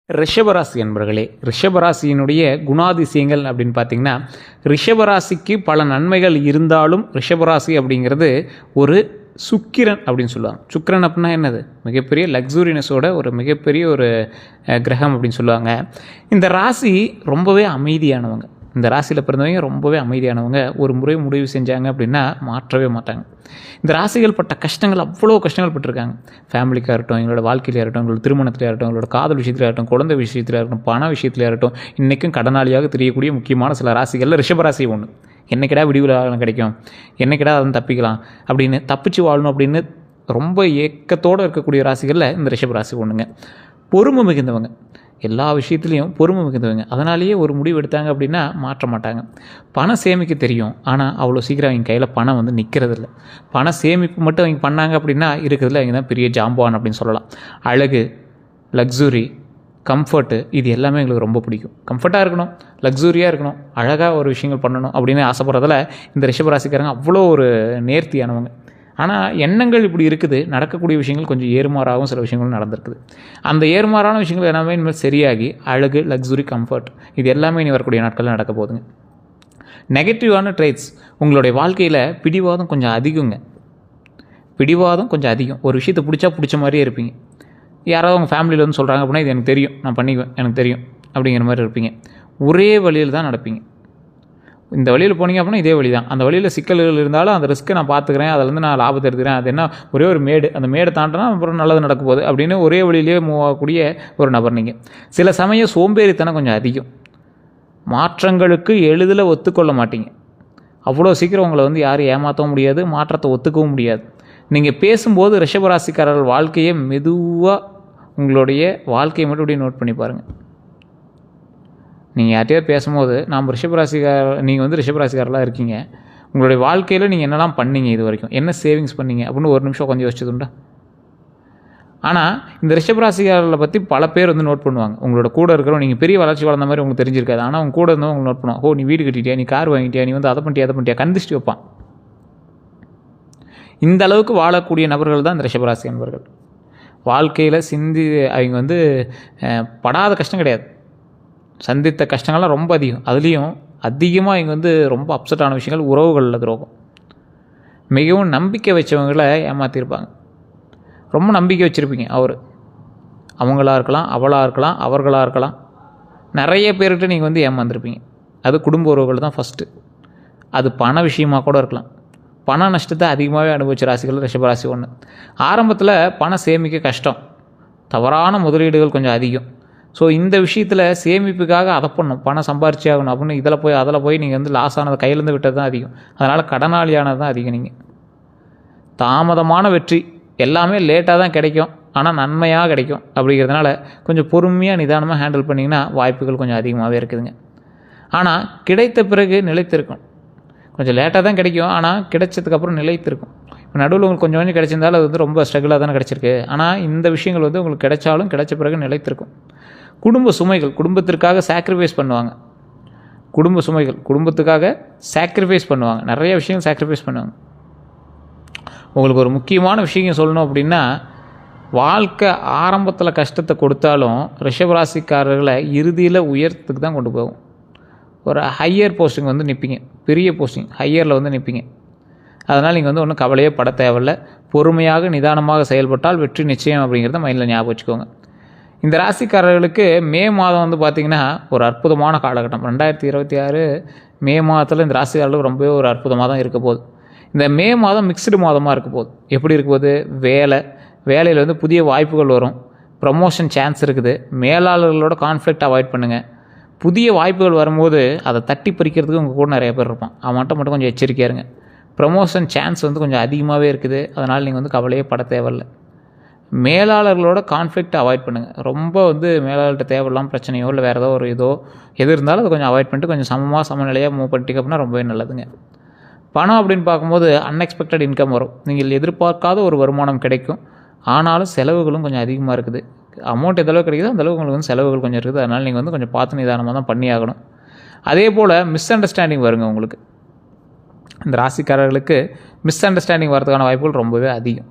ரிஷபராசி என்பர்களே, ரிஷபராசியினுடைய குணாதிசயங்கள் அப்படின்னு பார்த்தீங்கன்னா, ரிஷபராசிக்கு பல நன்மைகள் இருந்தாலும் ரிஷபராசி அப்படிங்கிறது ஒரு சுக்கிரன் அப்படின்னு சொல்லுவாங்க. சுக்கிரன் அப்படின்னா என்னது? மிகப்பெரிய லக்ஸூரினஸோட ஒரு மிகப்பெரிய ஒரு கிரகம் அப்படின்னு சொல்லுவாங்க. இந்த ராசி ரொம்பவே அமைதியானவங்க. இந்த ராசியில் பிறந்தவங்க ரொம்பவே அமைதியானவங்க. ஒரு முறை முடிவு செஞ்சாங்க அப்படின்னா மாற்றவே மாட்டாங்க. இந்த ராசிகள் பட்ட கஷ்டங்கள் அவ்வளோ கஷ்டங்கள் பட்டிருக்காங்க. ஃபேமிலிக்காக இருக்கட்டும், எங்களோட வாழ்க்கையில இருக்கட்டும், எங்களோட திருமணத்தில் இருக்கட்டும், எங்களோட காதல் விஷயத்தில் இருக்கட்டும், குழந்தை விஷயத்தில் இருக்கட்டும், பண விஷயத்தில் இருக்கட்டும், இன்றைக்கும் கடனாளியாக தெரியக்கூடிய முக்கியமான சில ராசிகளில் ரிஷபராசி ஒன்று. என்னைக்கிடா விடிவுல கிடைக்கும், என்னைக்கிடா அதை தப்பிக்கலாம் அப்படின்னு தப்பிச்சு வாழணும் அப்படின்னு ரொம்ப ஏக்கத்தோடு இருக்கக்கூடிய ராசிகளில் இந்த ரிஷபராசி ஒன்றுங்க. பொறுமை மிகுந்தவங்க, எல்லா விஷயத்துலேயும் பொறுமை மிகுந்தவங்க. அதனாலேயே ஒரு முடிவு எடுத்தாங்க அப்படின்னா மாற்ற மாட்டாங்க. பணம் சேமிக்க தெரியும், ஆனால் அவ்வளோ சீக்கிரம் அவங்க கையில் பணம் வந்து நிற்கிறதில்ல. பண சேமிப்பு மட்டும் அவங்க பண்ணாங்க அப்படின்னா இருக்கிறதுல அவங்க தான் பெரிய ஜாம்பவான் அப்படின்னு சொல்லலாம். அழகு, லக்ஸுரி, கம்ஃபர்ட்டு, இது எல்லாமே எங்களுக்கு ரொம்ப பிடிக்கும். கம்ஃபர்ட்டாக இருக்கணும், லக்ஸூரியாக இருக்கணும், அழகாக ஒரு விஷயங்கள் பண்ணணும் அப்படின்னு ஆசைப்படுறதில் இந்த ரிஷபராசிக்காரங்க அவ்வளோ ஒரு நேர்த்தியானவங்க. ஆனால் எண்ணங்கள் இப்படி இருக்குது, நடக்கக்கூடிய விஷயங்கள் கொஞ்சம் ஏறுமாறாகவும் சில விஷயங்களும் நடந்திருக்குது. அந்த ஏறுமாறான விஷயங்கள் எல்லாமே இனிமேல் சரியாகி அழகு, லக்ஸுரி, கம்ஃபர்ட் இது எல்லாமே இனி வரக்கூடிய நாட்களில் நடக்க போகுதுங்க. நெகட்டிவான ட்ரைட்ஸ், உங்களுடைய வாழ்க்கையில் பிடிவாதம் கொஞ்சம் அதிகங்க. பிடிவாதம் கொஞ்சம் அதிகம். ஒரு விஷயத்தை பிடிச்ச மாதிரியே இருப்பீங்க. யாராவது உங்கள் ஃபேமிலியில் வந்து சொல்கிறாங்க அப்படின்னா இது எனக்கு தெரியும், நான் பண்ணிக்குவேன், எனக்கு தெரியும் அப்படிங்கிற மாதிரி இருப்பீங்க. ஒரே வழியில் தான் நடப்பீங்க. இந்த வழியில் போனீங்க அப்படின்னா இதே வழி தான். அந்த வழியில் சிக்கல்கள் இருந்தாலும் அந்த ரிஸ்க்கை நான் பார்த்துக்கிறேன், அதிலேருந்து நான் லாபத்தை எடுத்துக்கிறேன். அது என்ன, ஒரே ஒரு மேடு, அந்த மேடை தாண்டினா அப்புறம் நல்லது நடக்க போகுது அப்படின்னு ஒரே வழியிலே மூவ் ஆகக்கூடிய ஒரு நபர் நீங்கள். சில சமயம் சோம்பேறித்தனம் கொஞ்சம் அதிகம். மாற்றங்களுக்கு எளிதில் ஒத்துக்கொள்ள மாட்டீங்க. அவ்வளோ சீக்கிரம் உங்களை வந்து யாரும் ஏமாற்றவும் முடியாது, மாற்றத்தை ஒத்துக்கவும் முடியாது. நீங்கள் பேசும்போது ரிஷபராசிக்காரர்கள் வாழ்க்கையை மெதுவாக, உங்களுடைய வாழ்க்கையை மட்டும் இப்படி நோட் பண்ணி பாருங்கள். நீங்கள் யார்கிட்டயாவது பேசும்போது நாம் நீங்கள் வந்து ரிஷபராசிக்காரர்களாக இருக்கீங்க, உங்களுடைய வாழ்க்கையில் நீங்கள் என்னெல்லாம் பண்ணீங்க, இது வரைக்கும் என்ன சேவிங்ஸ் பண்ணீங்க அப்படின்னு ஒரு நிமிஷம் கொஞ்சம் யோசிச்சதுண்டா? ஆனால் இந்த ரிஷபராசிக்காரர்களை பற்றி பல பேர் வந்து நோட் பண்ணுவாங்க. உங்களோட கூட இருக்கிறோம், நீங்கள் பெரிய வளர்ச்சி வளர்ந்த மாதிரி உங்களுக்கு தெரிஞ்சிருக்காது. ஆனால் அவங்க கூட இருந்தவங்க உங்களுக்கு நோட் பண்ணுவாங்க. ஓ, நீ வீடு கட்டிட்டியா, நீ கார் வாங்கிட்டியா, நீ வந்து அதை பண்ணிட்டியா கந்திஷ்டி வைப்பான். இந்த அளவுக்கு வாழக்கூடிய நபர்கள் தான் இந்த ரிஷபராசி என்பவர்கள். வாழ்க்கையில் அவங்க வந்து படாத கஷ்டம் கிடையாது. சந்தித்த கஷ்டங்கள்லாம் ரொம்ப அதிகம். அதுலேயும் அதிகமாக இங்கே வந்து ரொம்ப அப்செட்டான விஷயங்கள் உறவுகளில் துரோகம். மிகவும் நம்பிக்கை வச்சவங்களை ஏமாற்றிருப்பாங்க. ரொம்ப நம்பிக்கை வச்சுருப்பீங்க. அவங்களாக இருக்கலாம், அவளாக இருக்கலாம், அவர்களாக இருக்கலாம். நிறைய பேர்கிட்ட நீங்கள் வந்து ஏமாந்துருப்பீங்க. அது குடும்ப உறவுகள் தான் ஃபஸ்ட்டு. அது பண விஷயமாக கூட இருக்கலாம். பண நஷ்டத்தை அதிகமாகவே அனுபவிச்ச ராசிகள் ரிஷபராசி ஒன்று. ஆரம்பத்தில் பணம் சேமிக்க கஷ்டம், தவறான முதலீடுகள் கொஞ்சம் அதிகம். ஸோ இந்த விஷயத்தில் சேமிப்புக்காக அதை பண்ணணும், பணம் சம்பாரிச்சே ஆகணும் அப்படின்னு அதில் போய் நீங்கள் வந்து லாஸ் ஆனது, கையிலேருந்து விட்டது தான் அதிகம். அதனால் கடனாளியானது தான் அதிகம். நீங்கள் தாமதமான வெற்றி, எல்லாமே லேட்டாக தான் கிடைக்கும், ஆனால் நன்மையாக கிடைக்கும். அப்படிங்கிறதுனால கொஞ்சம் பொறுமையாக நிதானமாக ஹேண்டில் பண்ணிங்கன்னா வாய்ப்புகள் கொஞ்சம் அதிகமாகவே இருக்குதுங்க. ஆனால் கிடைத்த பிறகு நிலைத்திருக்கும். கொஞ்சம் லேட்டாக தான் கிடைக்கும், ஆனால் கிடைச்சதுக்கப்புறம் நிலைத்திருக்கும். இப்போ நடுவில் உங்களுக்கு கொஞ்சம் கிடைச்சிருந்தாலும் அது வந்து ரொம்ப ஸ்ட்ரகிளாக தானே கிடச்சிருக்கு. ஆனால் இந்த விஷயங்கள் வந்து உங்களுக்கு கிடைச்சாலும் கிடைச்ச பிறகு நிலைத்திருக்கும். குடும்ப சுமைகள், குடும்பத்திற்காக சாக்ரிஃபைஸ் பண்ணுவாங்க. குடும்ப சுமைகள், குடும்பத்துக்காக சாக்ரிஃபைஸ் பண்ணுவாங்க. நிறைய விஷயங்கள் சாக்ரிஃபைஸ் பண்ணுவாங்க. உங்களுக்கு ஒரு முக்கியமான விஷயம் சொல்லணும் அப்படின்னா, வாழ்க்கை ஆரம்பத்தில் கஷ்டத்தை கொடுத்தாலும் ரிஷபராசிக்காரர்களை இறுதியில் உயரத்துக்கு தான் கொண்டு போகும். ஒரு ஹையர் போஸ்டிங் வந்து நிற்பீங்க, பெரிய போஸ்டிங் ஹையரில் வந்து நிற்பீங்க. அதனால் நீங்கள் வந்து ஒன்றும் கவலையே பட தேவையில்லை. பொறுமையாக நிதானமாக செயல்பட்டால் வெற்றி நிச்சயம் அப்படிங்கிறத மைண்டில் ஞாபகம் வச்சுக்கோங்க. இந்த ராசிக்காரர்களுக்கு மே மாதம் வந்து பார்த்திங்கன்னா ஒரு அற்புதமான காலகட்டம். 2026 மே மாதத்தில் இந்த ராசிக்காரர்களுக்கு ரொம்பவே ஒரு அற்புதமாக தான் இருக்க போகுது. இந்த மே மாதம் மிக்ஸ்டு மாதமாக இருக்க போகுது. எப்படி இருக்க போகுது? வேலையில் வந்து புதிய வாய்ப்புகள் வரும், ப்ரமோஷன் சான்ஸ் இருக்குது. மேலாளர்களோட கான்ஃப்ளிக்ட் அவாய்ட் பண்ணுங்கள். புதிய வாய்ப்புகள் வரும்போது அதை தட்டி பறிக்கிறதுக்கு உங்கள் கூட நிறைய பேர் இருப்பான். அவன்கிட்ட மட்டும் கொஞ்சம் எச்சரிக்கையாக இருங்க. ப்ரமோஷன் சான்ஸ் வந்து கொஞ்சம் அதிகமாகவே இருக்குது. அதனால் நீங்கள் வந்து கவலையே பட தேவையில்லை. மேலாளர்களோட கான்ஃப்ளிக்ட் அவாய்ட் பண்ணுங்கள். ரொம்ப வந்து மேலாளர்கிட்ட தேவையில்லாமல் பிரச்சனையோ இல்லை வேறு எது இருந்தாலும் அதை கொஞ்சம் அவாய்ட் பண்ணிட்டு கொஞ்சம் சமநிலையாக மூவ் பண்ணிட்டு அப்படின்னா ரொம்பவே நல்லதுங்க. பணம் அப்படின்னு பார்க்கும்போது அன்எக்ஸ்பெக்டட் இன்கம் வரும். நீங்கள் எதிர்பார்க்காத ஒரு வருமானம் கிடைக்கும். ஆனாலும் செலவுகளும் கொஞ்சம் அதிகமாக இருக்குது. அமௌண்ட் எந்தளவுக்கு கிடைக்குதோ அந்தளவுக்கு உங்களுக்கு வந்து செலவுகள் கொஞ்சம் இருக்குது. அதனால் நீங்கள் வந்து கொஞ்சம் பார்த்து நிதானமாக தான் பண்ணி ஆகணும். அதே போல் மிஸ் அண்டர்ஸ்டாண்டிங் வருங்க உங்களுக்கு. இந்த ராசிக்காரர்களுக்கு மிஸ் அண்டர்ஸ்டாண்டிங் வரதுக்கான வாய்ப்புகள் ரொம்பவே அதிகம்.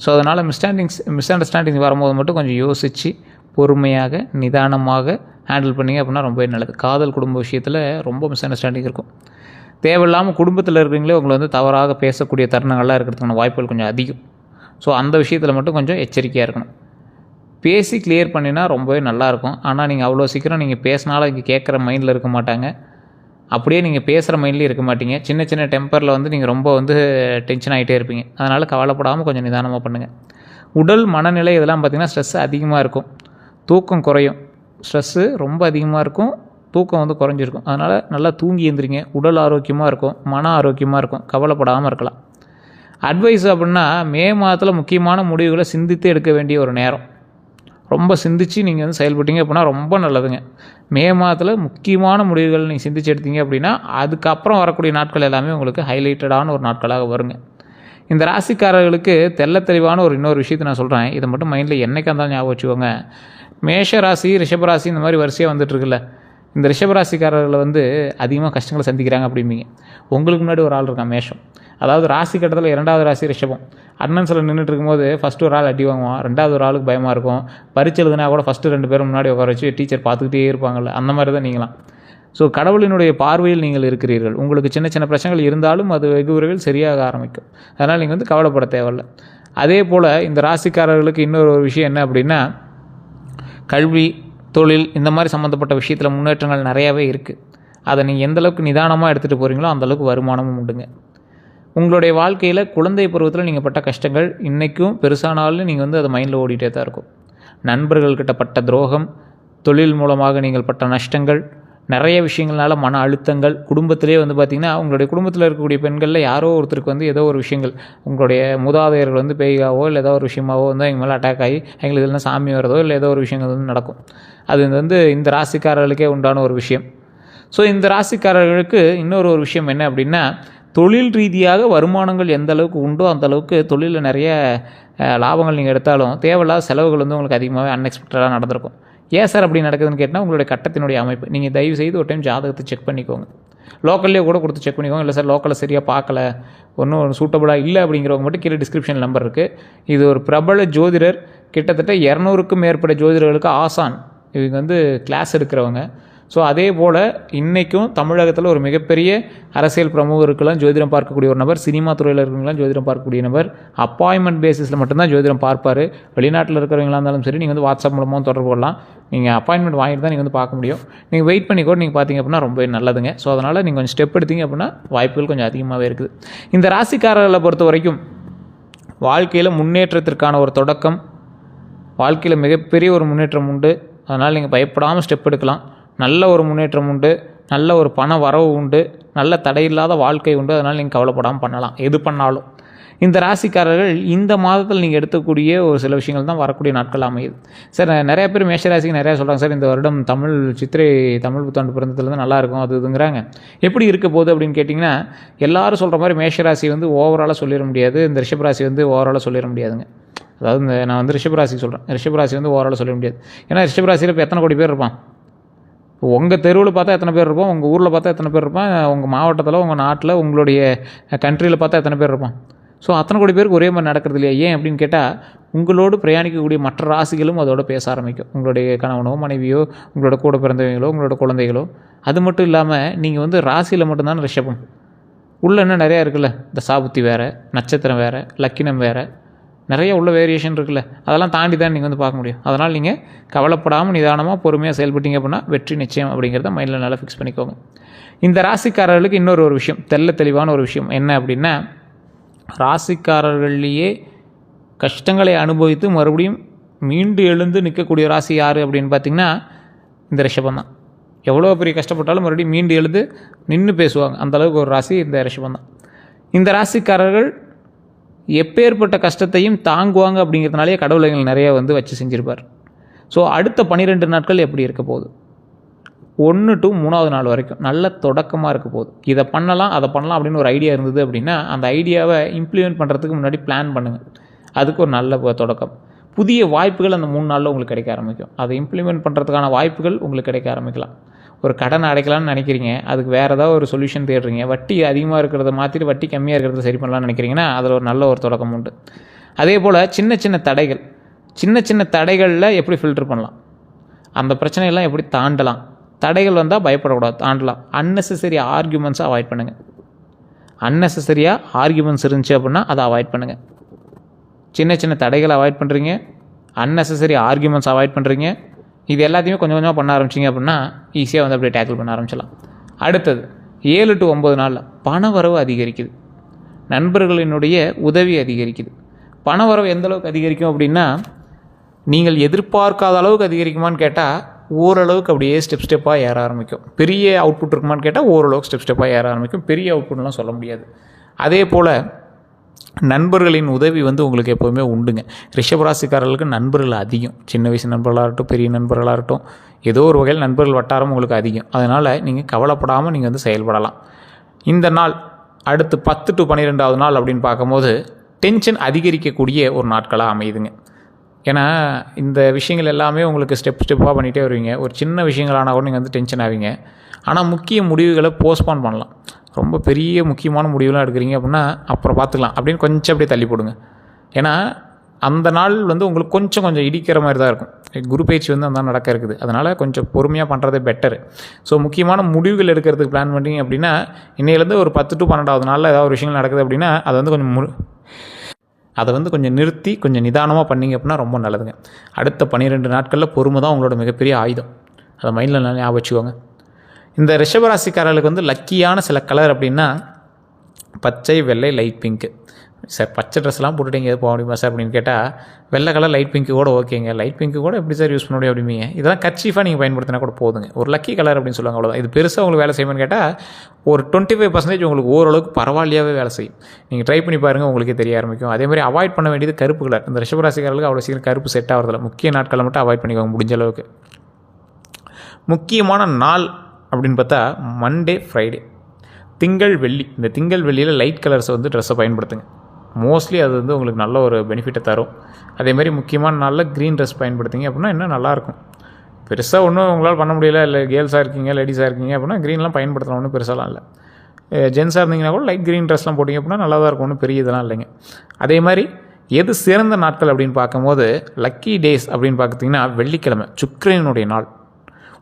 ஸோ அதனால் மிஸ் அண்டர்ஸ்டாண்டிங் வரும்போது மட்டும் கொஞ்சம் யோசித்து பொறுமையாக நிதானமாக ஹேண்டில் பண்ணிங்க அப்படின்னா ரொம்பவே நல்லது. காதல் குடும்ப விஷயத்தில் ரொம்ப மிஸ் அண்டர்ஸ்டாண்டிங் இருக்கும். தேவையில்லாமல் குடும்பத்தில் இருக்கிறவங்களே உங்களை வந்து தவறாக பேசக்கூடிய தருணங்கள்லாம் இருக்கிறதுக்கான வாய்ப்புகள் கொஞ்சம் அதிகம். ஸோ அந்த விஷயத்தில் மட்டும் கொஞ்சம் எச்சரிக்கையாக இருக்கணும். பேசி கிளியர் பண்ணினா ரொம்பவே நல்லாயிருக்கும். ஆனால் நீங்கள் அவ்வளோ சீக்கிரம் நீங்கள் பேசினாலும் இங்கே கேட்குற மைண்டில் இருக்க மாட்டாங்க. அப்படியே நீங்கள் பேசுகிற மைண்ட்லேயும் இருக்க மாட்டீங்க. சின்ன சின்ன டெம்பரில் வந்து நீங்கள் ரொம்ப வந்து டென்ஷன் ஆகிட்டே இருப்பீங்க. அதனால் கவலைப்படாமல் கொஞ்சம் நிதானமாக பண்ணுங்கள். உடல் மனநிலை இதெல்லாம் பார்த்திங்கன்னா ஸ்ட்ரெஸ் அதிகமாக இருக்கும். தூக்கம் குறையும். ஸ்ட்ரெஸ்ஸு ரொம்ப அதிகமாக இருக்கும், தூக்கம் வந்து குறைஞ்சிருக்கும். அதனால் நல்லா தூங்கி எழுந்திரிங்க. உடல் ஆரோக்கியமாக இருக்கும், மன ஆரோக்கியமாக இருக்கும், கவலைப்படாமல் இருக்கலாம். அட்வைஸ் அப்படின்னா மே மாதத்தில் முக்கியமான முடிவுகளை சிந்தித்து எடுக்க வேண்டிய ஒரு நேரம். ரொம்ப சிந்தித்து நீங்கள் வந்து செயல்பட்டீங்க அப்படின்னா ரொம்ப நல்லதுங்க. மே மாதத்தில் முக்கியமான முடிவுகள் நீங்கள் சிந்தித்து எடுத்தீங்க அப்படின்னா அதுக்கப்புறம் வரக்கூடிய நாட்கள் எல்லாமே உங்களுக்கு ஹைலைட்டடான ஒரு நாட்களாக வருங்க. இந்த ராசிக்காரர்களுக்கு தெளிவான ஒரு இன்னொரு விஷயத்தை நான் சொல்கிறேன். இதை மட்டும் மைண்டில் என்றைக்காக இருந்தாலும் ஞாபகம் வச்சுக்கோங்க. மேஷ ராசி, ரிஷபராசி இந்த மாதிரி வரிசையாக வந்துட்டுருக்குல்ல, இந்த ரிஷபராசிக்காரர்களை வந்து அதிகமாக கஷ்டங்களை சந்திக்கிறாங்க அப்படிம்பீங்க. உங்களுக்கு முன்னாடி ஒரு ஆள் இருக்கான் மேஷம். அதாவது ராசி கட்டத்தில் 2வது ராசி ரிஷபம். அண்ணன் சில நின்றுட்டு இருக்கும்போது ஃபஸ்ட்டு ஒரு ஆள் அடி வாங்குவான், 2வது ஒரு ஆளுக்கு பயமாக இருக்கும். பரீட்சை எழுதுனா கூட ஃபஸ்ட்டு 2 பேரும் முன்னாடி உட்கார வச்சு டீச்சர் பார்த்துக்கிட்டே இருப்பாங்கள்ல, அந்த மாதிரி தான் நீங்களாம். ஸோ கடவுளினுடைய பார்வையில் நீங்கள் இருக்கிறீர்கள். உங்களுக்கு சின்ன சின்ன பிரச்சனைகள் இருந்தாலும் அது வெகு விரைவில் சரியாக ஆரம்பிக்கும். அதனால் நீங்கள் வந்து கவலைப்பட தேவையில்லை. அதே போல் இந்த ராசிக்காரர்களுக்கு இன்னொரு விஷயம் என்ன அப்படின்னா, கல்வி, தொழில் இந்த மாதிரி சம்மந்தப்பட்ட விஷயத்தில் முன்னேற்றங்கள் நிறையாவே இருக்குது. அதை நீங்கள் எந்தளவுக்கு நிதானமாக எடுத்துகிட்டு போகிறீங்களோ அந்தளவுக்கு வருமானமும் உண்டுங்க. உங்களுடைய வாழ்க்கையில் குழந்தை பருவத்தில் நீங்கள் பட்ட கஷ்டங்கள் இன்றைக்கும் பெருசானாலும் நீங்கள் வந்து அதை மைண்டில் ஓடிட்டே தான் இருக்கும். நண்பர்கள்கிட்ட பட்ட துரோகம், தொழில் மூலமாக நீங்கள் பட்ட நஷ்டங்கள், நிறைய விஷயங்கள்னால மன அழுத்தங்கள், குடும்பத்திலே வந்து பார்த்திங்கன்னா உங்களுடைய குடும்பத்தில் இருக்கக்கூடிய பெண்களில் யாரோ ஒருத்தருக்கு வந்து ஏதோ ஒரு விஷயங்கள், உங்களுடைய மூதாதையர்கள் வந்து பேய்காவோ இல்லை ஏதோ ஒரு விஷயமாவோ வந்து எங்கள் மேலே அட்டாக் ஆகி எங்களுக்கு இதெல்லாம் சாமி வரதோ இல்லை ஏதோ ஒரு விஷயங்கள் வந்து நடக்கும். அது வந்து இந்த ராசிக்காரர்களுக்கே உண்டான ஒரு விஷயம். ஸோ இந்த ராசிக்காரர்களுக்கு இன்னொரு விஷயம் என்ன அப்படின்னா, தொழில் ரீதியாக வருமானங்கள் எந்த அளவுக்கு உண்டோ அந்த அளவுக்கு தொழிலில் நிறைய லாபங்கள் நீங்கள் எடுத்தாலும் தேவையில்லாத செலவுகள் வந்து உங்களுக்கு அதிகமாகவே அன்எக்ஸ்பெக்டடாக நடந்திருக்கும். ஏன் சார் அப்படி நடக்குதுன்னு கேட்டால் உங்களுடைய கட்டத்தினுடைய அமைப்பு. நீங்கள் தயவு செய்து ஒரு டைம் ஜாதகத்தை செக் பண்ணிக்கோங்க. லோக்கல்லே கூட கொடுத்து செக் பண்ணிக்கோங்க. இல்லை சார் லோக்கலில் சரியாக பார்க்கல, ஒன்றும் சூட்டபுளாக இல்லை அப்படிங்கிறவங்க மட்டும் கீழே டிஸ்கிரிப்ஷன் நம்பர் இருக்குது. இது ஒரு பிரபல ஜோதிடர், கிட்டத்தட்ட 200க்கும் மேற்பட்ட ஜோதிடர்களுக்கு ஆசான். இவங்க வந்து கிளாஸ் எடுக்கிறவங்க. ஸோ அதே போல் இன்றைக்கும் தமிழகத்தில் ஒரு மிகப்பெரிய அரசியல் பிரமுகருக்கெல்லாம் ஜோதிடம் பார்க்கக்கூடிய ஒரு நபர், சினிமா துறையில் இருக்கிறவங்களாம் ஜோதிடம் பார்க்கக்கூடிய நபர். அப்பாயின்மெண்ட் பேசிஸில் மட்டும்தான் ஜோதிடம் பார்ப்பார். வெளிநாட்டில் இருக்கிறவங்களா இருந்தாலும் சரி, நீங்கள் வந்து வாட்ஸ்அப் மூலமாக தொடர்பு கொள்ளலாம். நீங்கள் அப்பாயின்மெண்ட் வாங்கிட்டு தான் நீங்கள் வந்து பார்க்க முடியும். நீங்கள் வெயிட் பண்ணி கூட நீங்கள் பார்த்தீங்க அப்படின்னா ரொம்ப நல்லதுங்க. ஸோ அதனால் நீங்கள் கொஞ்சம் ஸ்டெப் எடுத்தீங்க அப்படின்னா வாய்ப்புகள் கொஞ்சம் அதிகமாகவே இருக்குது. இந்த ராசிக்காரர்களை பொறுத்த வரைக்கும் வாழ்க்கையில் முன்னேற்றத்திற்கான ஒரு தொடக்கம், வாழ்க்கையில் மிகப்பெரிய ஒரு முன்னேற்றம் உண்டு. அதனால் நீங்கள் பயப்படாமல் ஸ்டெப் எடுக்கலாம். நல்ல ஒரு முன்னேற்றம் உண்டு, நல்ல ஒரு பண வரவு உண்டு, நல்ல தடையில்லாத வாழ்க்கை உண்டு. அதனால் நீங்கள் கவலைப்படாமல் பண்ணலாம் எது பண்ணாலும். இந்த ராசிக்காரர்கள் இந்த மாதத்தில் நீங்கள் எடுக்கக்கூடிய ஒரு சில விஷயங்கள் தான் வரக்கூடிய நாட்கள் அமையுது. சார் நிறைய பேர் மேஷராசிக்கு நிறையா சொல்கிறாங்க, சார் இந்த வருடம் சித்திரை தமிழ் புத்தாண்டு பிறந்ததுலேருந்து நல்லாயிருக்கும் அது இதுங்கிறாங்க. எப்படி இருக்க போகுது அப்படின்னு கேட்டிங்கன்னா, எல்லோரும் சொல்கிற மாதிரி மேஷராசி வந்து ஓவராலாக சொல்லிட முடியாது, இந்த ரிஷபராசி வந்து ஓவராலாக சொல்லிட முடியாதுங்க. அதாவது நான் வந்து ரிஷபராசிக்கு சொல்கிறேன், ரிஷபராசி வந்து ஓவராலாக சொல்ல முடியாது. ஏன்னா ரிஷபராசியில் இப்போ எத்தனை கோடி பேர் இருப்பான்? உங்கள் தெருவில் பார்த்தா எத்தனை பேர் இருப்போம், உங்கள் ஊரில் பார்த்தா எத்தனை பேர் இருப்பான், உங்கள் மாவட்டத்தில், உங்கள் நாட்டில், உங்களுடைய கண்ட்ரியில் பார்த்தா எத்தனை பேர் இருப்பான்? ஸோ அத்தனை கோடி பேருக்கு ஒரே மாதிரி நடக்கிறது இல்லையா? ஏன் அப்படின்னு கேட்டால், உங்களோடு பிரயாணிக்கக்கூடிய மற்ற ராசிகளும் அதோட பேச ஆரம்பிக்கும். உங்களுடைய கணவனோ மனைவியோ, உங்களோட கூட பிறந்தவங்களோ, உங்களோட குழந்தைகளோ. அது மட்டும் இல்லாமல் நீங்கள் வந்து ராசியில் மட்டும்தான் ரிஷபம். உள்ளே இன்னும் நிறையா இருக்குல்ல, இந்த சாபுத்தி வேறு, நட்சத்திரம் வேறு, லக்கினம் வேறு, நிறைய உள்ள வேரியேஷன் இருக்குல்ல, அதெல்லாம் தாண்டி தான் நீங்கள் வந்து பார்க்க முடியும். அதனால் நீங்கள் கவலைப்படாமல் நிதானமாக பொறுமையாக செயல்பட்டீங்க அப்படின்னா வெற்றி நிச்சயம் அப்படிங்கிறத மைண்டில் நல்லா ஃபிக்ஸ் பண்ணிக்கோங்க. இந்த ராசிக்காரர்களுக்கு இன்னொரு விஷயம், தெளிவான ஒரு விஷயம் என்ன அப்படின்னா, ராசிக்காரர்கள்லேயே கஷ்டங்களை அனுபவித்து மறுபடியும் மீண்டு எழுந்து நிற்கக்கூடிய ராசி யார் அப்படின்னு பார்த்திங்கன்னா இந்த ரிஷபம் தான். எவ்வளோ பெரிய கஷ்டப்பட்டாலும் மறுபடியும் மீண்டு எழுந்து நின்று பேசுவாங்க. அந்தளவுக்கு ஒரு ராசி இந்த ரிஷபம் தான். இந்த ராசிக்காரர்கள் எப்பேற்பட்ட கஷ்டத்தையும் தாங்குவாங்க அப்படிங்கிறதுனாலே கடவுள் எங்களுக்கு நிறைய வந்து வச்சு செஞ்சுருப்பார். ஸோ அடுத்த 12 நாட்கள் எப்படி இருக்க போகுது, 1 to 3வது நாள் வரைக்கும் நல்ல தொடக்கமாக இருக்க போகுது. இதை பண்ணலாம் அதை பண்ணலாம் அப்படின்னு ஒரு ஐடியா இருந்தது அப்படின்னா அந்த ஐடியாவை இம்ப்ளிமெண்ட் பண்ணுறதுக்கு முன்னாடி பிளான் பண்ணுங்கள். அதுக்கு ஒரு நல்ல தொடக்கம். புதிய வாய்ப்புகள் அந்த 3 நாளில் உங்களுக்கு கிடைக்க ஆரம்பிக்கும். அதை இம்ப்ளிமெண்ட் பண்ணுறதுக்கான வாய்ப்புகள் உங்களுக்கு கிடைக்க ஆரம்பிக்கலாம். ஒரு கடனை அடைக்கலாம்னு நினைக்கிறீங்க, அதுக்கு வேறு ஏதாவது ஒரு சொல்யூஷன் தேடுறீங்க, வட்டி அதிகமாக இருக்கிறத மாற்றிட்டு வட்டி கம்மியாக இருக்கிறத சரி பண்ணலாம்னு நினைக்கிறீங்கன்னா அதில் ஒரு நல்ல ஒரு தொடக்கம் உண்டு. அதே போல் சின்ன சின்ன தடைகளில் எப்படி ஃபில்டர் பண்ணலாம், அந்த பிரச்சனையெல்லாம் எப்படி தாண்டலாம், தடைகள் வந்தால் பயப்படக்கூடாது, தாண்டலாம். அன்னெசரி ஆர்கியூமெண்ட்ஸை அவாய்ட் பண்ணுங்கள். அன்னெசரியாக ஆர்கியூமெண்ட்ஸ் இருந்துச்சு அப்படின்னா அதை அவாய்ட் பண்ணுங்கள். சின்ன சின்ன தடைகளை அவாய்ட் பண்ணுறீங்க, அன்னெசரி ஆர்கியூமெண்ட்ஸ் அவாய்ட் பண்ணுறீங்க. இது எல்லாத்தையுமே கொஞ்சம் கொஞ்சமாக பண்ண ஆரம்பிச்சிங்க அப்படின்னா ஈஸியாக வந்து அப்படியே டேக்கிள் பண்ண ஆரம்பிச்சிடலாம். அடுத்தது 7 to 9 நாளில் பண வரவு அதிகரிக்குது, நண்பர்களினுடைய உதவி அதிகரிக்குது. பண வரவு எந்த அளவுக்கு அதிகரிக்கும் அப்படின்னா, நீங்கள் எதிர்பார்க்காத அளவுக்கு அதிகரிக்குமான்னு கேட்டால் ஓரளவுக்கு அப்படியே ஸ்டெப்பாக ஏற ஆரம்பிக்கும். பெரிய அவுட்புட் இருக்குமான்னு கேட்டால் ஓரளவுக்கு ஸ்டெப்பாக ஏற ஆரம்பிக்கும். பெரிய அவுட்புட்லாம் சொல்ல முடியாது. அதே போல் நண்பர்களின் உதவி வந்து உங்களுக்கு எப்போவுமே உண்டுங்க. ரிஷபராசிக்காரர்களுக்கு நண்பர்கள் அதிகம். சின்ன வயசு நண்பர்களாக இருக்கட்டும், பெரிய நண்பர்களாக இருக்கட்டும், ஏதோ ஒரு வகையில் நண்பர்கள் வட்டாரம் உங்களுக்கு அதிகம். அதனால் நீங்கள் கவலைப்படாமல் நீங்கள் வந்து செயல்படலாம். இந்த நாள் அடுத்து 10 to 12வது நாள் அப்படின்னு பார்க்கும்போது டென்ஷன் அதிகரிக்கக்கூடிய ஒரு நாட்களாக அமையுதுங்க. ஏன்னா இந்த விஷயங்கள் எல்லாமே உங்களுக்கு ஸ்டெப்பாக பண்ணிகிட்டே வருவீங்க. ஒரு சின்ன விஷயங்களானால் கூட நீங்கள் வந்து டென்ஷன் ஆவீங்க. ஆனால் முக்கிய முடிவுகளை போஸ்ட்பான் பண்ணலாம். ரொம்ப பெரிய முக்கியமான முடிவுலாம் எடுக்கிறீங்க அப்படின்னா அப்புறம் பார்த்துக்கலாம் அப்படின்னு கொஞ்சம் அப்படியே தள்ளி போடுங்க. ஏன்னா அந்த நாள் வந்து உங்களுக்கு கொஞ்சம் இடிக்கிற மாதிரி தான் இருக்கும். குரு பயிற்சி வந்து அந்த நடக்க இருக்குது. அதனால் கொஞ்சம் பொறுமையாக பண்ணுறதே பெட்டரு. ஸோ முக்கியமான முடிவுகள் எடுக்கிறதுக்கு பிளான் பண்ணிங்க அப்படின்னா இன்னையிலேருந்து ஒரு 10 to 12வது நாளில் ஏதாவது ஒரு விஷயங்கள் நடக்குது அப்படின்னா அதை வந்து கொஞ்சம் நிறுத்தி கொஞ்சம் நிதானமாக பண்ணிங்க அப்படின்னா ரொம்ப நல்லதுங்க. அடுத்த 12 நாட்களில் பொறுமை தான் உங்களோட மிகப்பெரிய ஆயுதம். அதை மைண்டில் ஞாபகம் வச்சுக்கோங்க. இந்த ரிஷபராசிக்காரர்களுக்கு வந்து லக்கியான சில கலர் அப்படின்னா பச்சை, வெள்ளை, லைட் பிங்க்கு. சார் பச்சை ட்ரெஸ்லாம் போட்டுட்டு எங்கேயாவது போக முடியுமா சார் அப்படின்னு கேட்டால், வெள்ளை கலர் லைட் பிங்க்கு கூட ஓகேங்க. லைட் பிங்க்கு கூட எப்படி சார் யூஸ் பண்ண முடியும் அப்படிம்பீங்க. இதெல்லாம் கர்ச்சீஃபாக நீங்கள் பயன்படுத்தினா கூட போதுங்க. ஒரு லக்கி கலர் அப்படின்னு சொல்லுவாங்க, அவ்வளோதான். இது பெருசாக உங்களுக்கு வேலை செய்யும்னு கேட்டால் ஒரு 25% உங்களுக்கு ஓரளவுக்கு பரவாயில்லையாகவே வேலை செய்யும். நீங்கள் ட்ரை பண்ணி பாருங்கள், உங்களுக்கே தெரிய ஆரம்பிக்கும். அதேமாதிரி அவாய்ட் பண்ண வேண்டியது கருப்பு கலர். இந்த ரிஷபராசிக்காரர்களுக்கு அவ்வளோ சீக்கிரம் கருப்பு செட் ஆகிறதில்ல. முக்கிய நாட்களை மட்டும் அவாய்ட் பண்ணிக்கோங்க முடிஞ்ச அளவுக்கு. முக்கியமான நாள் அப்படின்னு பார்த்தா மண்டே, ஃப்ரைடே, திங்கள், வெள்ளி. இந்த திங்கள் வெள்ளியில் லைட் கலர்ஸை வந்து ட்ரெஸ்ஸை பயன்படுத்துங்க. மோஸ்ட்லி அது வந்து உங்களுக்கு நல்ல ஒரு பெனிஃபிட்டை தரும். அதேமாதிரி முக்கியமான நாளில் க்ரீன் ட்ரெஸ் பயன்படுத்திங்க அப்படின்னா இன்னும் நல்லாயிருக்கும். பெருசாக ஒன்றும் உங்களால் பண்ண முடியல, இல்லை கேர்ள்ஸாக இருக்கீங்க, லேடிஸாக இருக்கீங்க அப்படின்னா க்ரீன்லாம் பயன்படுத்தலாம், ஒன்றும் பெருசாலாம் இல்லை. ஜென்ஸாக இருந்தீங்கன்னா கூட லைட் க்ரீன் ட்ரெஸ்லாம் போட்டிங்க அப்படின்னா நல்லா தான் இருக்கும், ஒன்றும் பெரிய இதெல்லாம் இல்லைங்க. அதே மாதிரி எது சிறந்த நாட்கள் அப்படின்னு பார்க்கும்போது லக்கி டேஸ் அப்படின்னு பார்த்திங்கன்னா வெள்ளிக்கிழமை, சுக்கிரனுடைய நாள்.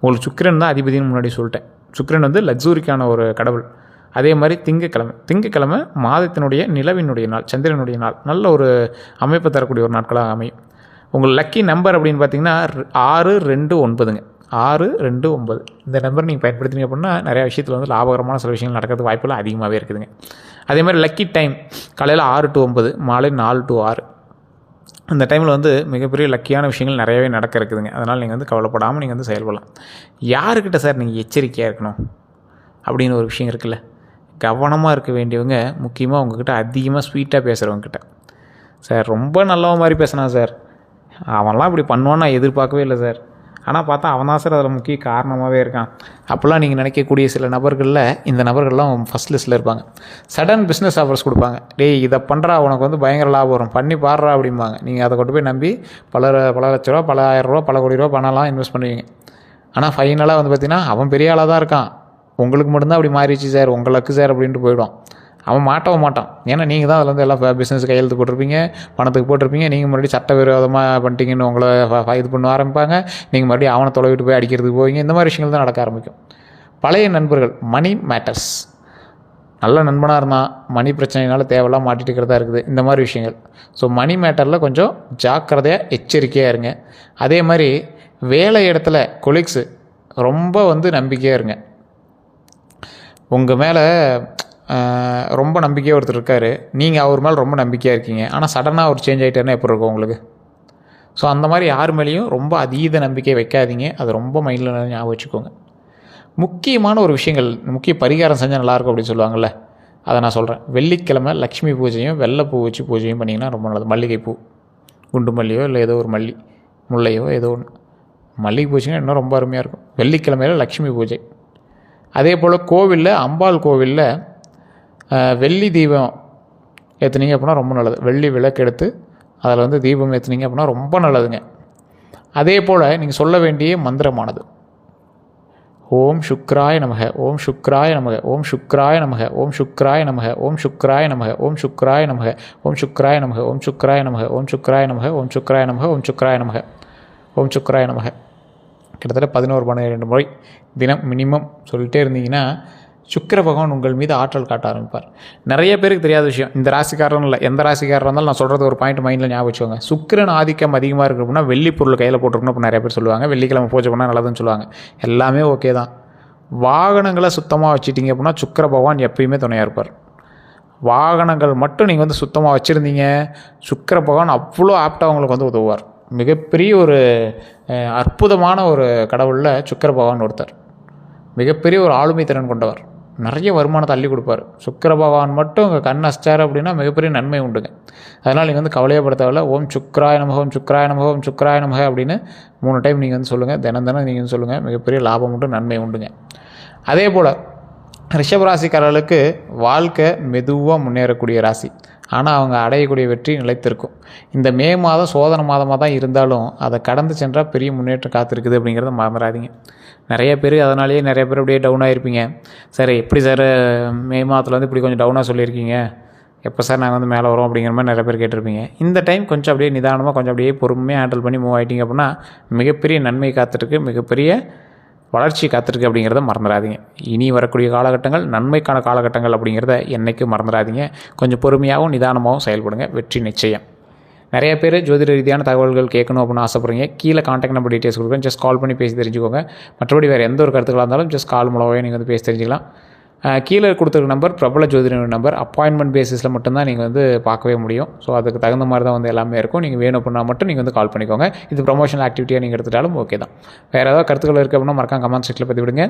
உங்களுக்கு சுக்கிரன் தான் அதிபதினு முன்னாடி சொல்லிட்டேன். சுக்கிரன் வந்து லக்ஸூரிக்கான ஒரு கடவுள். அதே மாதிரி திங்கக்கிழமை மாதத்தினுடைய நிலவினுடைய நாள், சந்திரனுடைய நாள். நல்ல ஒரு அமைப்பை தரக்கூடிய ஒரு நாட்களாக அமையும். உங்கள் லக்கி நம்பர் அப்படின்னு பார்த்தீங்கன்னா 629ங்க. 629 இந்த நம்பர் நீங்கள் பயன்படுத்தினீங்க அப்படின்னா நிறையா விஷயத்தில் வந்து லாபகரமான சில விஷயங்கள் நடக்கிறதுக்கு வாய்ப்புகள் அதிகமாகவே இருக்குதுங்க. அதே மாதிரி லக்கி டைம் காலையில் 6 to 9, மாலை 4 to 6. இந்த டைமில் வந்து மிகப்பெரிய லக்கியான விஷயங்கள் நிறையவே நடக்க இருக்குதுங்க. அதனால் நீங்கள் வந்து கவலைப்படாமல் நீங்கள் வந்து செயல்படலாம். யாருக்கிட்ட சார் நீங்கள் எச்சரிக்கையாக இருக்கணும் அப்படின்னு ஒரு விஷயம் இருக்குல்ல, கவனமாக இருக்க வேண்டியவங்க முக்கியமாக உங்ககிட்ட அதிகமாக ஸ்வீட்டாக பேசுகிறவங்கக்கிட்ட. சார் ரொம்ப நல்லவன் மாதிரி பேசினான் சார், அவன்லாம் இப்படி பண்ணுவான்னு நான் எதிர்பார்க்கவே இல்லை சார், ஆனால் பார்த்தா அவன் தான் சார் அதில் முக்கிய காரணமாகவே இருக்கான். அப்போல்லாம் நீங்கள் நினைக்கக்கூடிய சில நபர்களில் இந்த நபர்கள்லாம் ஃபஸ்ட் லிஸ்ட்டில் இருப்பாங்க. சடன் பிஸ்னஸ் ஆஃபர்ஸ் கொடுப்பாங்க. டேய் இதை பண்ணுறா, உனக்கு வந்து பயங்கர லாபம் வரும், பண்ணி பாடுறா அப்படிம்பாங்க. நீங்கள் அதை கொண்டு போய் நம்பி பல லட்ச ரூபா, பல ஆயிரம் ரூபா, பல கோடி ரூபா பணம்லாம் இன்வெஸ்ட் பண்ணுவீங்க. ஆனால் ஃபைனலாக வந்து பார்த்திங்கன்னா அவன் பெரிய ஆளாக தான் இருக்கான், உங்களுக்கு மட்டும்தான் அப்படி மாறிடுச்சு சார், உங்களுக்கு சார் அப்படின்ட்டு போயிடும். அவன் மாட்டவும் மாட்டான். ஏன்னா நீங்கள் தான் அதில் வந்து எல்லாம் பிஸ்னஸ் கையெழுத்து போட்டிருப்பீங்க, பணத்துக்கு போட்டிருப்பீங்க. நீங்கள் மறுபடியும் சட்டவிரோதமாக பண்ணிட்டீங்கன்னு உங்களை இது பண்ண ஆரம்பிப்பாங்க. நீங்கள் மறுபடியும் அவனை தொலைவிட்டு போய் அடிக்கிறதுக்கு போவீங்க. இந்த மாதிரி விஷயங்கள் தான் நடக்க ஆரம்பிக்கும். பழைய நண்பர்கள், மணி மேட்டர்ஸ். நல்ல நண்பனாக இருந்தால் மணி பிரச்சனைனால தேவையெல்லாம் மாட்டிட்டு இருக்கிறதா இருக்குது, இந்த மாதிரி விஷயங்கள். ஸோ மணி மேட்டரில் கொஞ்சம் ஜாக்கிரதையாக எச்சரிக்கையாக இருங்க. அதே மாதிரி வேலை இடத்துல கொலீக்ஸு ரொம்ப வந்து நம்பிக்கையாக இருங்க. உங்கள் மேலே ரொம்ப நம்பிக்கையாக ஒருத்தர் இருக்கார், நீங்கள் அவர் மேலே ரொம்ப நம்பிக்கையாக இருக்கீங்க, ஆனால் சடனாக அவர் சேஞ்ச் ஆகிட்டாருன்னா எப்படி இருக்கும் உங்களுக்கு? ஸோ அந்த மாதிரி யார் மேலேயும் ரொம்ப அதீத நம்பிக்கை வைக்காதீங்க. அது ரொம்ப மைண்டில் ஞாபகம் வச்சுக்கோங்க. முக்கியமான ஒரு விஷயங்கள், முக்கிய பரிகாரம் செஞ்சால் நல்லாயிருக்கும் அப்படின்னு சொல்லுவாங்கள்ல, அதை நான் சொல்கிறேன். வெள்ளிக்கிழமை லக்ஷ்மி பூஜையும் வெள்ளைப்பூ வச்சு பூஜையும் பண்ணிங்கன்னா ரொம்ப நல்லது. மல்லிகைப்பூ, குண்டு மல்லியோ இல்லை ஏதோ ஒரு மல்லி, முல்லையோ ஏதோ ஒன்று, மல்லிகை பூஜைங்கன்னா இன்னும் ரொம்ப அருமையாக இருக்கும். வெள்ளிக்கிழமையில் லக்ஷ்மி பூஜை. அதே போல் கோவிலில், அம்பாள் கோவிலில் வெள்ளி தீபம் ஏற்றுனீங்க அப்படின்னா ரொம்ப நல்லது. வெள்ளி விளக்கு எடுத்து அதில் வந்து தீபம் ஏற்றுனீங்க அப்படின்னா ரொம்ப நல்லதுங்க. அதே போல் நீங்கள் சொல்ல வேண்டிய மந்திரமானது ஓம் சுக்ராய நமக, ஓம் சுக்ராய நமக, ஓம் சுக்ராய நமக, ஓம் சுக்ராய நமக, ஓம் சுக்ராய நமக, ஓம் சுக்ராய நமக, ஓம் சுக்ராய நமக, ஓம் சுக்ராய நமக, ஓம் சுக்ராய நமக, ஓம் சுக்ராய நமக, ஓம் சுக்ராய நமக, ஓம் சுக்ராய நமக. கிட்டத்தட்ட 11-12 முறை தினம் மினிமம் சொல்லிட்டே இருந்தீங்கன்னா சுக்கிர பகவான் உங்கள் மீது ஆற்றல் காட்ட ஆரம்பிப்பார். நிறைய பேருக்கு தெரியாத விஷயம், இந்த ராசிக்காரன் இல்லை, எந்த ராசிக்காரர் இருந்தாலும் நான் சொல்கிறது ஒரு பாயிண்ட் மைண்டில் ஞாபகம் வச்சுக்கோங்க. சுக்கிரன் ஆதிக்கம் அதிகமாக இருக்குது அப்படின்னா வெள்ளி பொருள் கையில் போட்டிருக்கணும் அப்போ நிறைய பேர் சொல்லுவாங்க. வெள்ளிக்கிழமை பூஜை பண்ணால் நல்லதுன்னு சொல்லுவாங்க. எல்லாமே ஓகே தான். வாகனங்களை சுத்தமாக வச்சுட்டிங்க அப்படின்னா சுக்கிர பகவான் எப்பயுமே துணையாக இருப்பார். வாகனங்கள் மட்டும் நீங்கள் வந்து சுத்தமாக வச்சுருந்தீங்க, சுக்கிர பகவான் அவ்வளோ ஆப்டாக உங்களுக்கு வந்து உதவுவார். மிகப்பெரிய ஒரு அற்புதமான ஒரு கடவுளில் சுக்கிர பகவான் ஒருத்தர். மிகப்பெரிய ஒரு ஆளுமை திறன் கொண்டவர். நிறைய வருமானத்தை அள்ளி கொடுப்பார். சுக்கிர பகவான் மட்டும் உங்கள் கண் அஸ்டார் அப்படின்னா மிகப்பெரிய நன்மை உண்டுங்க. அதனால் நீங்கள் வந்து கவலையப்படுத்தவில்லை. ஓம் சுக்ராய நமக, ஓம் சுக்ராய நமக, ஓம் சுக்ராய நமக அப்படின்னு 3 டைம் நீங்கள் வந்து சொல்லுங்கள். தினம் நீங்கள் வந்து சொல்லுங்கள். மிகப்பெரிய லாபம் உண்டு, நன்மை உண்டுங்க. அதே போல் ரிஷபராசிக்காரர்களுக்கு வாழ்க்கை மெதுவாக முன்னேறக்கூடிய ராசி. ஆனால் அவங்க அடையக்கூடிய வெற்றி நிலைத்திருக்கும். இந்த மே மாதம் சோதனை மாதமாக தான் இருந்தாலும் அதை கடந்து சென்றால் பெரிய முன்னேற்றம் காத்திருக்குது அப்படிங்கிறத மறந்துடாதீங்க. நிறைய பேர் அதனாலேயே நிறைய பேர் அப்படியே டவுனாக இருப்பீங்க. சார் எப்படி சார் மே மாதத்தில் வந்து இப்படி கொஞ்சம் டவுனாக சொல்லியிருக்கீங்க, எப்போ சார் நாங்கள் வந்து மேலே வரோம் அப்படிங்கிற மாதிரி நிறைய பேர் கேட்டிருப்பீங்க. இந்த டைம் கொஞ்சம் அப்படியே நிதானமாக கொஞ்சம் அப்படியே பொறுமையாக ஹேண்டில் பண்ணி மூவ் ஆகிட்டிங்க அப்படின்னா மிகப்பெரிய நன்மை காத்திருக்கு, மிகப்பெரிய வளர்ச்சி காத்திருக்கு அப்படிங்கிறத மறந்துடாதீங்க. இனி வரக்கூடிய காலகட்டங்கள் நன்மைக்கான காலகட்டங்கள் அப்படிங்கிறத என்றைக்கும் மறந்துடாதீங்க. கொஞ்சம் பொறுமையாகவும் நிதானமாகவும் செயல்படுங்க, வெற்றி நிச்சயம். நிறைய பேர் ஜோதிட ரீதியான தகவல்கள் கேட்கணும் அப்படின்னு ஆசைப்படுறீங்க. கீழே கான்டாக்ட் நம்பர் டீட்டெயில்ஸ் கொடுக்குறேன். ஜஸ்ட் கால் பண்ணி பேசி தெரிஞ்சுக்கோங்க. மற்றபடி வேறு எந்த ஒரு கருத்துக்களாக இருந்தாலும் ஜஸ்ட் கால் மூலமாகவே நீங்கள் வந்து பேசி தெரிஞ்சுக்கலாம். கீழே கொடுத்துருக்க நம்பர் பிரபல ஜோதிட நம்பர். அப்பாயின்மெண்ட் பேசிஸில் மட்டும்தான் நீங்கள் வந்து பார்க்கவே முடியும். ஸோ அதுக்கு தகுந்த மாதிரி தான் வந்து எல்லாமே இருக்கும். நீங்கள் வேணும் அப்படின்னா மட்டும் நீங்கள் வந்து கால் பண்ணிக்கோங்க. இது ப்ரொமோஷனல் ஆக்டிவிட்டியாக நீங்கள் எடுத்துட்டாலும் ஓகே தான். வேறு ஏதாவது கருத்துக்கள் இருக்குது அப்படின்னா மறக்காம கமெண்ட் செக்ஷனில் பற்றி விடுங்க.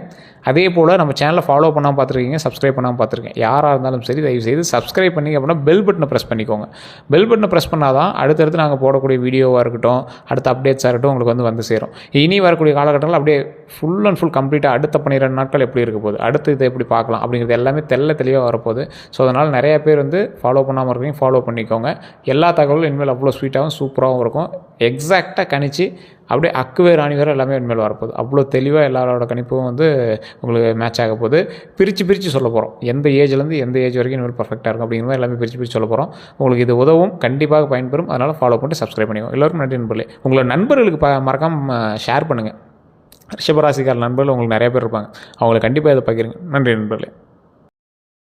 அதே போல் நம்ம சேனலை ஃபாலோ பண்ணாமல் பார்த்துருக்கீங்க, சப்ஸ்கிரைப் பண்ணாமல் பார்த்துருக்கேன். யாராக இருந்தாலும் சரி தயவுசெய்து சப்ஸ்கிரைப் பண்ணிங்க அப்படின்னா பெல் பட்டனை ப்ரெஸ் பண்ணிக்கோங்க. பெல் பட்டனை ப்ரெஸ் பண்ணால் தான் அடுத்தடுத்து நாங்கள் போடக்கூடிய வீடியோவாக இருக்கட்டும், அடுத்த அப்டேட்ஸாக இருக்கட்டும் உங்களுக்கு வந்து சேரும். இனி வரக்கூடிய காலகட்டங்கள் அப்படியே ஃபுல் அண்ட் ஃபுல் கம்ப்ளீட்டாக அடுத்த 12 நாட்கள் எப்படி இருக்க போகுது, அடுத்து இதை எப்படி பார்க்கலாம் அப்படிங்கிறது எல்லாமே தெளிவாக வரப்போகுது. ஸோ அதனால் நிறைய பேர் வந்து ஃபாலோ பண்ணாமல் இருக்கீங்க, ஃபாலோ பண்ணிக்கோங்க. எல்லா தகவலும் இனிமேல் அவ்வளோ ஸ்வீட்டாகவும் சூப்பராகவும் இருக்கும். எக்ஸாக்டாக கணிச்சு அப்படியே அக்குவேர் ஆணிவேர் எல்லாமே இனிமேல் வரப்போகுது. அவ்வளோ தெளிவாக எல்லாரோட கணிப்பும் வந்து உங்களுக்கு மேட்ச் ஆக போகுது. பிரித்து சொல்ல போகிறோம். எந்த ஏஜ்லேருந்து எந்த ஏஜ் வரைக்கும் இனிமேல் பர்ஃபெக்டாக இருக்கும் அப்படிங்கிற மாதிரி எல்லாமே பிரித்து சொல்ல போகிறோம். உங்களுக்கு இது உதவும், கண்டிப்பாக பயன்பெறும். அதனால் ஃபாலோ பண்ணிட்டு சப்ஸ்கிரைப் பண்ணிக்கோங்க. எல்லோருக்கும் நன்றி நண்பர்களே. உங்களோட நண்பர்களுக்கு மறக்காமல் ஷேர் பண்ணுங்கள். ரிஷபராசிக்கார நண்பர்கள் உங்களுக்கு நிறைய பேர் இருப்பாங்க, அவங்களை கண்டிப்பாக இதை பகிருங்க. நன்றி நண்பர்களே.